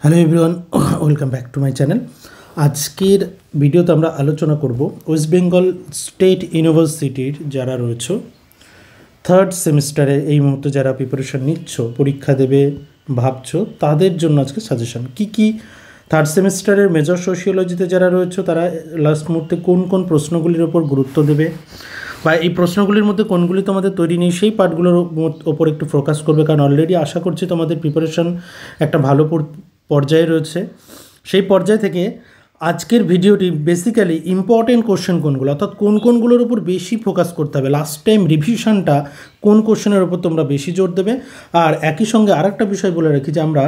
Hello everyone, welcome back to my channel. আজকের ভিডিওতে আমরা আলোচনা করব ওয়েস্ট বেঙ্গল স্টেট ইউনিভার্সিটির যারা রয়েছে থার্ড সেমিস্টারে এই মুহূর্তে যারা প্রিপারেশন নিচ্ছ, পরীক্ষা দেবে ভাবছো, তাদের জন্য আজকে সাজেশন কী থার্ড সেমিস্টারের মেজর সোশিওলজিতে যারা রয়েছে তারা লাস্ট মুহূর্তে কোন কোন প্রশ্নগুলির ওপর গুরুত্ব দেবে বা এই প্রশ্নগুলির মধ্যে কোনগুলি তোমাদের তৈরি নেই সেই পার্টগুলোর ওপর একটু ফোকাস করবে, কারণ অলরেডি আশা করছি তোমাদের প্রিপারেশন একটা ভালো পর্যায়ে রয়েছে। সেই পর্যায় থেকে আজকের ভিডিওটি বেসিক্যালি ইম্পর্টেন্ট কোশ্চেন কোনগুলো, অর্থাৎ কোন কোনগুলোর উপর বেশি ফোকাস করতে হবে, লাস্ট টাইম রিভিশনটা কোন কোশ্চেনের উপর তোমরা বেশি জোর দেবে। আর একই সঙ্গে আরেকটা বিষয় বলে রাখি যে আমরা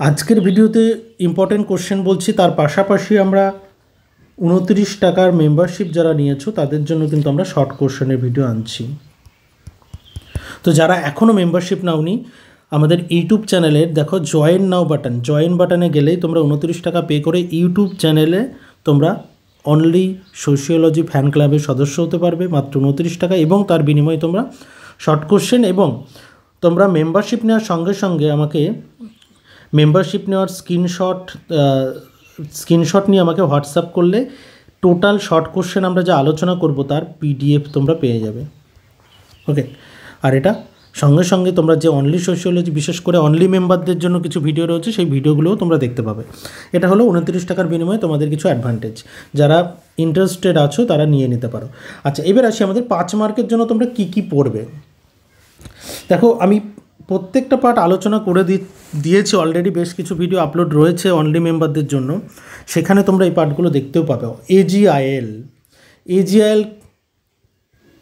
আজকের ভিডিওতে ইম্পর্টেন্ট কোশ্চেন বলছি, তার পাশাপাশি আমরা 29 টাকার মেম্বারশিপ যারা নিয়েছো তাদের জন্য কিন্তু আমরা শর্ট কোশ্চেনের ভিডিও আনছি। তো যারা এখনও মেম্বারশিপ নাওনি আমাদের ইউটিউব চ্যানেলের দেখো জয়েন নাও বাটন, জয়েন বাটনে গেলেই তোমরা 29 টাকা পে করে ইউটিউব চ্যানেলে তোমরা অনলি সোশিওলজি ফ্যান ক্লাবের সদস্য হতে পারবে মাত্র 29 টাকা, এবং তার বিনিময়ে তোমরা শর্ট কোশ্চেন এবং তোমরা মেম্বারশিপ নেওয়ার সঙ্গে সঙ্গে আমাকে মেম্বারশিপ নেওয়ার স্ক্রিনশট নিয়ে আমাকে হোয়াটসঅ্যাপ করলে টোটাল শর্ট কোশ্চেন আমরা যা আলোচনা করব তার পিডিএফ তোমরা পেয়ে যাবে। ওকে, আর এটা সঙ্গে সঙ্গে তোমরা যে অনলি সোশিওলজি বিশেষ করে অনলি মেম্বারদের জন্য কিছু ভিডিও রয়েছে সেই ভিডিওগুলোও তোমরা দেখতে পাবে। এটা হলো 29 টাকার বিনিময়ে তোমাদের কিছু অ্যাডভান্টেজ, যারা ইন্টারেস্টেড আছো তারা নিয়ে নিতে পারো। আচ্ছা, এবার আসি আমাদের 5 মার্কের জন্য তোমরা কী পড়বে। দেখো আমি প্রত্যেকটা পার্ট আলোচনা করে দিয়েছি অলরেডি, বেশ কিছু ভিডিও আপলোড রয়েছে অনলি মেম্বারদের জন্য, সেখানে তোমরা এই পার্টগুলো দেখতেও পাবে। এজিআইএল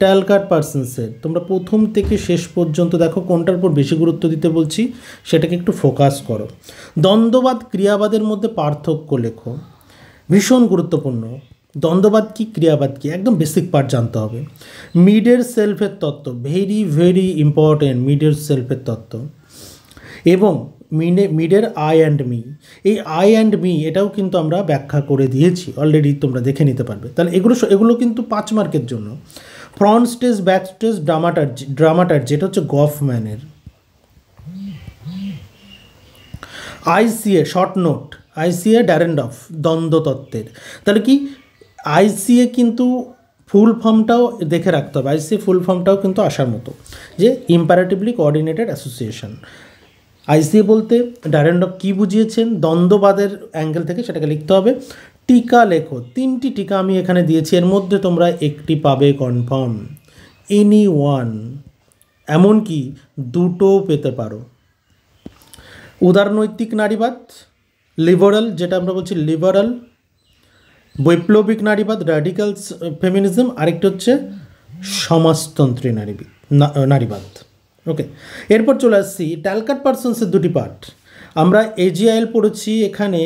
ট্যালকাট পার্সনসের তোমরা প্রথম থেকে শেষ পর্যন্ত দেখো কোনটার উপর বেশি গুরুত্ব দিতে বলছি সেটাকে একটু ফোকাস করো। দ্বন্দ্ববাদ ক্রিয়াবাদের মধ্যে পার্থক্য লেখো, ভীষণ গুরুত্বপূর্ণ। দ্বন্দ্ববাদ কী, ক্রিয়াবাদ কী, একদম বেসিক পার্ট জানতে হবে। মিডের সেলফের তত্ত্ব, ভেরি ভেরি ইম্পর্টেন্ট মিডের সেলফের তত্ত্ব, এবং মিডের আই অ্যান্ড মি। এই আই অ্যান্ড মি এটাও কিন্তু আমরা ব্যাখ্যা করে দিয়েছি অলরেডি, তোমরা দেখে নিতে পারবে। তাহলে এগুলো কিন্তু 5 মার্কের জন্য। ফ্রন্ট স্টেজ, ব্যাক স্টেজ, ড্রামাটার যেটা হচ্ছে গফম্যানের। আইসিএ শর্ট নোট, আইসিএ ড্যারেন্ডফ দ্বন্দ্বতত্ত্বের। তাহলে কি আইসিএ কিন্তু ফুল ফর্মটাও দেখে রাখতে হবে, আইসিএ ফুল ফর্মটাও কিন্তু আসার মতো, যে ইম্পারেটিভলি কোঅর্ডিনেটেড অ্যাসোসিয়েশন। আইসিএ বলতে ড্যারেন্ডফ কী বুঝিয়েছেন দ্বন্দ্ববাদের অ্যাঙ্গেল থেকে সেটাকে লিখতে হবে। টিকা লেখো, 3টি টিকা আমি এখানে দিয়েছি, এর মধ্যে তোমরা একটি পাবে কনফার্ম, এনি ওয়ান, এমনকি 2টোও পেতে পারো। উদারনৈতিক নারীবাদ, লিবারাল, যেটা আমরা বলছি লিবারাল, বৈপ্লবিক নারীবাদ, র্যাডিক্যাল ফেমিনিজম, আরেকটি হচ্ছে সমাজতন্ত্রী নারীবাদ। ওকে, এরপর চলে আসছি ট্যালকাট পার্সনসের 2টি পার্ট। আমরা এজিআইএল পড়েছি এখানে,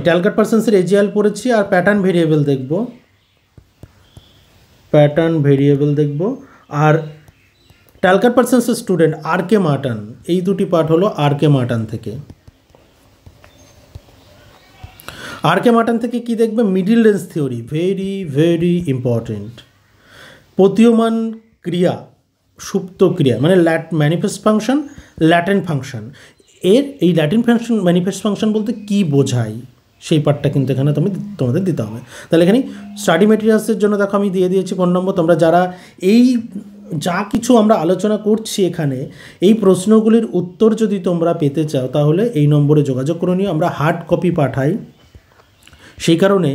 ট্যালকাট পার্সনসের এজিআইএল পড়েছি আর প্যাটার্ন ভেরিয়েবল দেখব, আর ট্যালকাট পার্সনসের স্টুডেন্ট আর.কে মার্টন, এই 2টি পার্ট হলো আর.কে মার্টন থেকে। আর.কে মার্টন থেকে কি দেখবে, middle range theory, very very important. প্রতীয়মান ক্রিয়া, সুপ্ত ক্রিয়া, মানে ম্যানিফেস্ট ফাংশন, ল্যাটেন্ট ফাংশন। এই ল্যাটেন্ট ফাংশন ম্যানিফেস্ট ফাংশন বলতে কি বোঝায় সেই পার্টটা কিন্তু এখানে তোমাদের দিতে হবে। তাহলে এখানে স্টাডি মেটেরিয়ালসের জন্য দেখো আমি দিয়ে দিয়েছি 5 নম্বর। তোমরা যারা এই যা কিছু আমরা আলোচনা করছি এখানে এই প্রশ্নগুলির উত্তর যদি তোমরা পেতে চাও তাহলে এই নম্বরে যোগাযোগ করে নিও, আমরা হার্ড কপি পাঠাই। সেই কারণে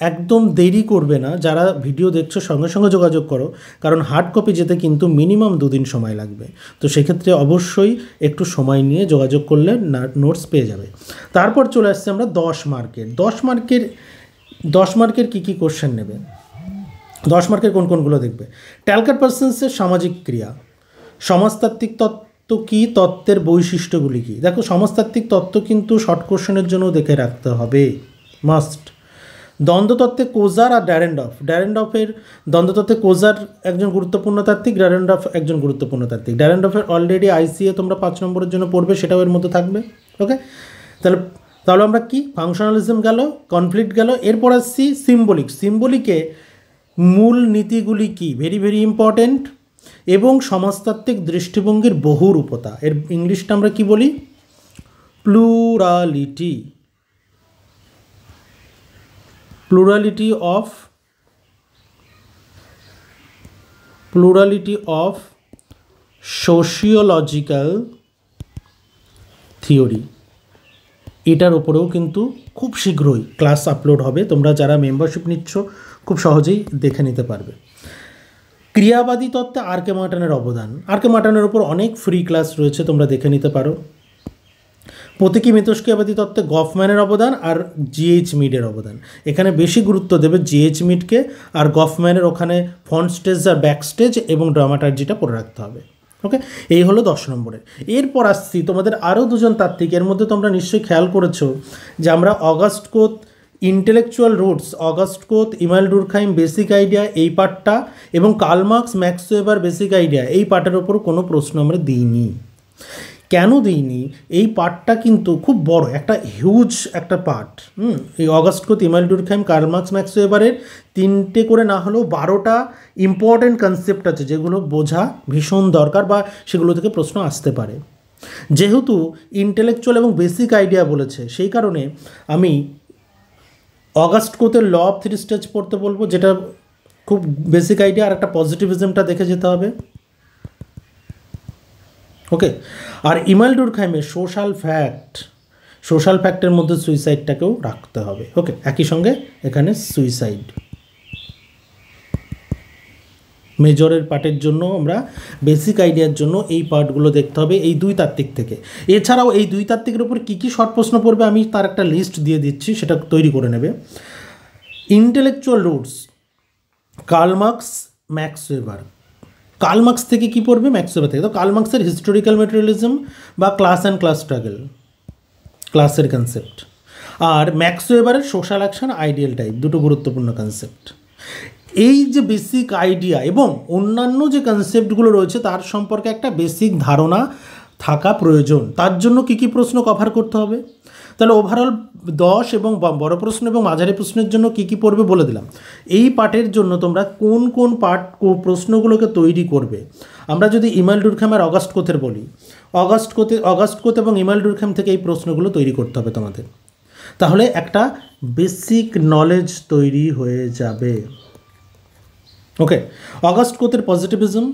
একদম দেরি করবে না, যারা ভিডিও দেখছো সঙ্গে সঙ্গে যোগাযোগ করো, কারণ হার্ড কপি যেতে কিন্তু মিনিমাম 2 দিন সময় লাগবে। তো সেক্ষেত্রে অবশ্যই একটু সময় নিয়ে যোগাযোগ করলে নোটস পেয়ে যাবে। তারপর চলে আসছে আমরা 10 মার্কের কী কোশ্চেন নেবে, 10 মার্কের কোনগুলো দেখবে। ট্যালকাট পার্সনসের সামাজিক ক্রিয়া, সমাজতাত্ত্বিক তত্ত্ব কী, তত্ত্বের বৈশিষ্ট্যগুলি কী। দেখো সমাজতাত্ত্বিক তত্ত্ব কিন্তু শর্ট কোশ্চেনের জন্য দেখে রাখতে হবে, মাস্ট। দ্বন্দ্বতত্ত্বে কোজার আর ড্যারেন্ডফের দ্বন্দ্বতত্ত্বে কোজার একজন গুরুত্বপূর্ণ তাত্ত্বিক, ড্যারেন্ডফ একজন গুরুত্বপূর্ণ তাত্ত্বিক। ড্যারেন্ডফের অলরেডি আইসিএ তোমরা 5 নম্বরের জন্য পড়বে, সেটাও এর মধ্যে থাকবে। ওকে, তাহলে আমরা কি ফাংশনালিজম গেল, কনফ্লিক্ট গেল। এরপর আসছি সিম্বলিকে মূল নীতিগুলি কি, ভেরি ভেরি ইম্পর্টেন্ট, এবং সমাজতাত্ত্বিক দৃষ্টিভঙ্গির বহুরূপতা। এর ইংলিশটা আমরা কি বলি, plurality of sociological theory, এটার উপরেও কিন্তু খুব শীঘ্রই ক্লাস আপলোড হবে, তোমরা যারা মেম্বারশিপ নিচ্ছ খুব সহজেই দেখে নিতে পারবে। ক্রিয়াবাদী তত্ত্বে আর কে মার্টনের অবদান, আর কে মার্টনের উপর অনেক ফ্রি ক্লাস রয়েছে, তোমরা দেখে নিতে পারো। প্রতীকী মিথস্ক্রিয়াবাদী তত্ত্বে গফম্যানের অবদান আর জিএইচ মিডের অবদান, এখানে বেশি গুরুত্ব দেবে জিএইচ মিডকে, আর গফম্যানের ওখানে ফ্রন্ট স্টেজ আর ব্যাক স্টেজ এবং ড্রামাটার্জিটা পড়ে রাখতে হবে। ওকে, এই হলো 10 নম্বরের। এরপর আসছি তোমাদের আরও দুজন তাত্ত্বিক, এর মধ্যে তোমরা নিশ্চয়ই খেয়াল করেছো যে আমরা August Comte intellectual roots, August Comte, Emmanuel Durkheim basic idea এই পার্টটা এবং Karl Marx Max Weber basic idea এই পার্টের ওপর কোনো প্রশ্ন আমরা দিইনি। কেন দিইনি? এই পার্টটা কিন্তু খুব বড় একটা হিউজ একটা পার্ট। এই August Comte, Emmanuel Durkheim, Karl Marx Max ওয়েবারের 3টে করে না হলেও 12টা ইম্পর্টেন্ট কনসেপ্ট আছে যেগুলো বোঝা ভীষণ দরকার বা সেগুলো থেকে প্রশ্ন আসতে পারে। যেহেতু ইন্টেলেকচুয়াল এবং বেসিক আইডিয়া বলেছে, সেই কারণে আমি অগাস্ট কোতের ল অফ 3 স্টেজ পড়তে বলবো, যেটা খুব বেসিক আইডিয়া, আর একটা পজিটিভিজমটা দেখে যেতে হবে। ওকে, আর ইমানুয়েল ডুরখাইমের সোশ্যাল ফ্যাক্টের মধ্যে সুইসাইডটাকেও রাখতে হবে। ওকে, একই সঙ্গে এখানে সুইসাইড মেজরের পার্টের জন্য আমরা বেসিক আইডিয়ার জন্য এই পার্টগুলো দেখতে হবে এই 2 তাত্ত্বিক থেকে। এছাড়াও এই 2 তাত্ত্বিকের উপর কী কী শর্ট প্রশ্ন পড়বে আমি তার একটা লিস্ট দিয়ে দিচ্ছি, সেটা তৈরি করে নেবে। Intellectual roots, Karl Marx, Max Weber. Karl Marx থেকে কী পড়বে? ম্যাক্স ওয়েবার থেকে। তো কার্ল মার্কসের হিস্টোরিক্যাল ম্যাটেরিয়ালিজম বা ক্লাস অ্যান্ড ক্লাস স্ট্রাগল, ক্লাসের কনসেপ্ট, আর ম্যাক্স ওয়েবারের সোশ্যাল অ্যাকশন, আইডিয়াল টাইপ, দুটো গুরুত্বপূর্ণ কনসেপ্ট। এই যে বেসিক আইডিয়া এবং অন্যান্য যে কনসেপ্টগুলো রয়েছে তার সম্পর্কে একটা বেসিক ধারণা থাকা প্রয়োজন। তার জন্য কী কী প্রশ্ন কভার করতে হবে? তাহলে ওভারঅল 10 এবং বড় প্রশ্ন এবং মাঝারি প্রশ্নের জন্য কী কী পড়বে বলে দিলাম। এই পার্টের জন্য তোমরা কোন কোন প্রশ্নগুলোকে তৈরি করবে, আমরা যদি ইমানুয়েল ডুরখাইমের অগাস্ট কোথের বলি, অগাস্ট কোথ এবং ইমানুয়েল ডুরখাইম থেকে এই প্রশ্নগুলো তৈরি করতে হবে তোমাদের, তাহলে একটা বেসিক নলেজ তৈরি হয়ে যাবে। ওকে, অগাস্ট কোথের পজিটিভিজম,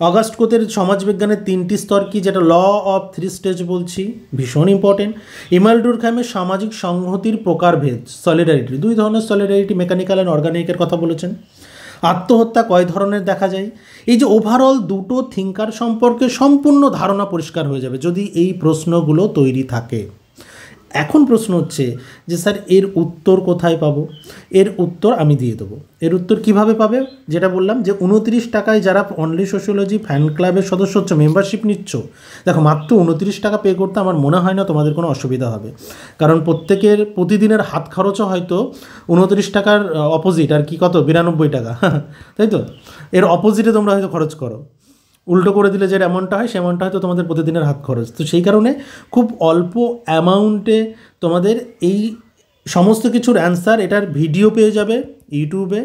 অগাস্ট কোথের সমাজবিজ্ঞানের 3টি স্তর কি, যেটা ল অফ 3 স্টেজ বলছি, ভীষণ ইম্পর্টেন্ট। ইমানুয়েল ডুরখাইমের সামাজিক সংহতির প্রকারভেদ, সলিডারিটি, 2 ধরনের সলিডারিটি, মেকানিক্যাল অ্যান্ড অর্গানিকের কথা বলেছেন। আত্মহত্যা কয় ধরনের দেখা যায়। এই যে ওভারঅল দুটো থিঙ্কার সম্পর্কে সম্পূর্ণ ধারণা পরিষ্কার হয়ে যাবে যদি এই প্রশ্নগুলো তৈরি থাকে। এখন প্রশ্ন হচ্ছে যে স্যার এর উত্তর কোথায় পাবো? এর উত্তর আমি দিয়ে দেবো। এর উত্তর কিভাবে পাবে? যেটা বললাম যে 29 টাকায় যারা অনলি সোশিওলজি ফ্যান ক্লাবের সদস্য হচ্ছে, মেম্বারশিপ নিচ্ছ, দেখো মাত্র 29 টাকা পে করতে আমার মনে হয় না তোমাদের কোনো অসুবিধা হবে, কারণ প্রত্যেকের প্রতিদিনের হাত খরচও হয়তো 29 টাকার অপোজিট আর কি কত 92 টাকা, তাই তো? এর অপোজিটে তোমরা হয়তো খরচ করো, উল্টো করে দিলে যে অ্যামাউন্টটা হয় সে অ্যামাউন্টটা হয়তো তোমাদের প্রতিদিনের হাত খরচ। তো সেই কারণে খুব অল্প অ্যামাউন্টে তোমাদের এই সমস্ত কিছুর অ্যান্সার, এটার ভিডিও পেয়ে যাবে ইউটিউবে।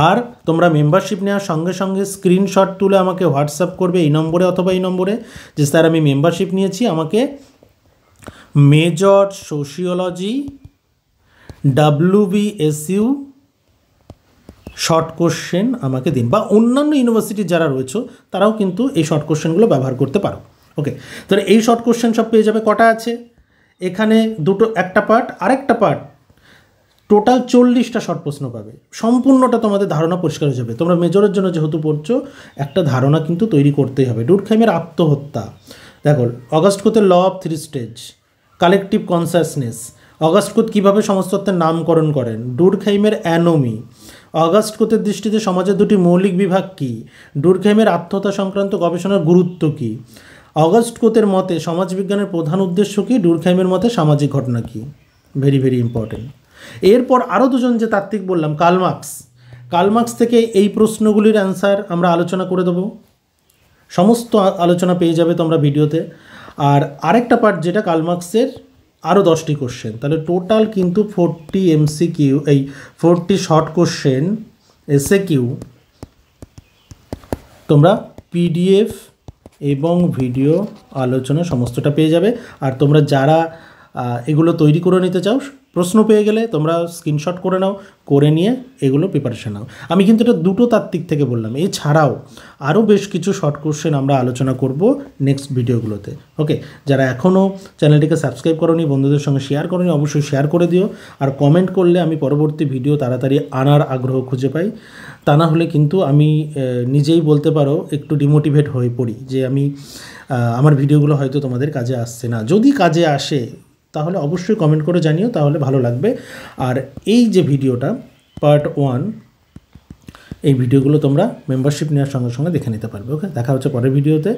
আর তোমরা মেম্বারশিপ নেওয়ার সঙ্গে সঙ্গে স্ক্রিনশট তুলে আমাকে হোয়াটসঅ্যাপ করবে এই নম্বরে অথবা এই নম্বরে যে স্যার আমি মেম্বারশিপ নিয়েছি, আমাকে major sociology WBSU short question আমাকে দিন, বা অন্যান্য ইউনিভার্সিটি যারা রয়েছে তারাও কিন্তু এই শর্ট কোশ্চেনগুলো ব্যবহার করতে পারো। ওকে, তাহলে এই শর্ট কোশ্চেন সব পেয়ে যাবে। কটা আছে এখানে? দুটো, একটা পার্ট আরেকটা পার্ট, টোটাল 40টা শর্ট প্রশ্ন পাবে। সম্পূর্ণটা তোমাদের ধারণা পরিষ্কার হয়ে যাবে। তোমরা মেজরের জন্য যেহেতু পড়ছো, একটা ধারণা কিন্তু তৈরি করতেই হবে। ডুরখাইমের আত্মহত্যা, দেখো অগাস্ট কোথের law of 3 stage, collective consciousness, August Comte কীভাবে সমাজতত্ত্বের নামকরণ করেন, ডুরখাইমের অ্যানোমি, অগাস্ট কোথের দৃষ্টিতে সমাজের 2টি মৌলিক বিভাগ কী, ডুরখাইমের আত্মহত্যা সংক্রান্ত গবেষণার গুরুত্ব কী, অগাস্ট কোথের মতে সমাজবিজ্ঞানের প্রধান উদ্দেশ্য কী, ডুরখাইমের মতে সামাজিক ঘটনা কী। Very very important. এরপর আরও দুজন যে তাত্ত্বিক বললাম, কার্ল মার্কস থেকে এই প্রশ্নগুলির অ্যান্সার আমরা আলোচনা করে দেবো, সমস্ত আলোচনা পেয়ে যাবে তোমরা ভিডিওতে। আর আরেকটা পার্ট যেটা কার্ল মার্কসের আরও 10টি কোশ্চেন, তাহলে টোটাল কিন্তু 40 MCQ, এই 40 শর্ট কোশ্চেন SAQ তোমরা PDF এবং ভিডিও আলোচনা সমস্তটা পেয়ে যাবে। আর তোমরা যারা এগুলো তৈরি করে নিতে চাও, প্রশ্ন পেয়ে গেলে তোমরা স্ক্রিনশট করে নাও, করে নিয়ে এগুলো প্রিপারেশন নাও। আমি কিন্তু এটা দুটো তাত্ত্বিক থেকে বললাম, এছাড়াও আরও বেশ কিছু শর্ট কোশ্চেন আমরা আলোচনা করব নেক্সট ভিডিওগুলোতে। ওকে, যারা এখনও চ্যানেলটিকে সাবস্ক্রাইব করোনি, বন্ধুদের সঙ্গে শেয়ার করোনি, অবশ্যই শেয়ার করে দিও। আর কমেন্ট করলে আমি পরবর্তী ভিডিও তাড়াতাড়ি আনার আগ্রহ খুঁজে পাই। তা না হলে কিন্তু আমি নিজেই বলতে পারো একটু ডিমোটিভেট হয়ে পড়ি যে আমি আমার ভিডিওগুলো হয়তো তোমাদের কাজে আসছে না। যদি কাজে আসে তাহলে অবশ্যই কমেন্ট করে জানিও, তাহলে ভালো লাগবে। আর এই যে ভিডিওটা পার্ট 1, এই ভিডিওগুলো তোমরা মেম্বারশিপ নেওয়ার সঙ্গে সঙ্গে দেখে নিতে পারবে। ওকে, দেখা হচ্ছে পরের ভিডিওতে।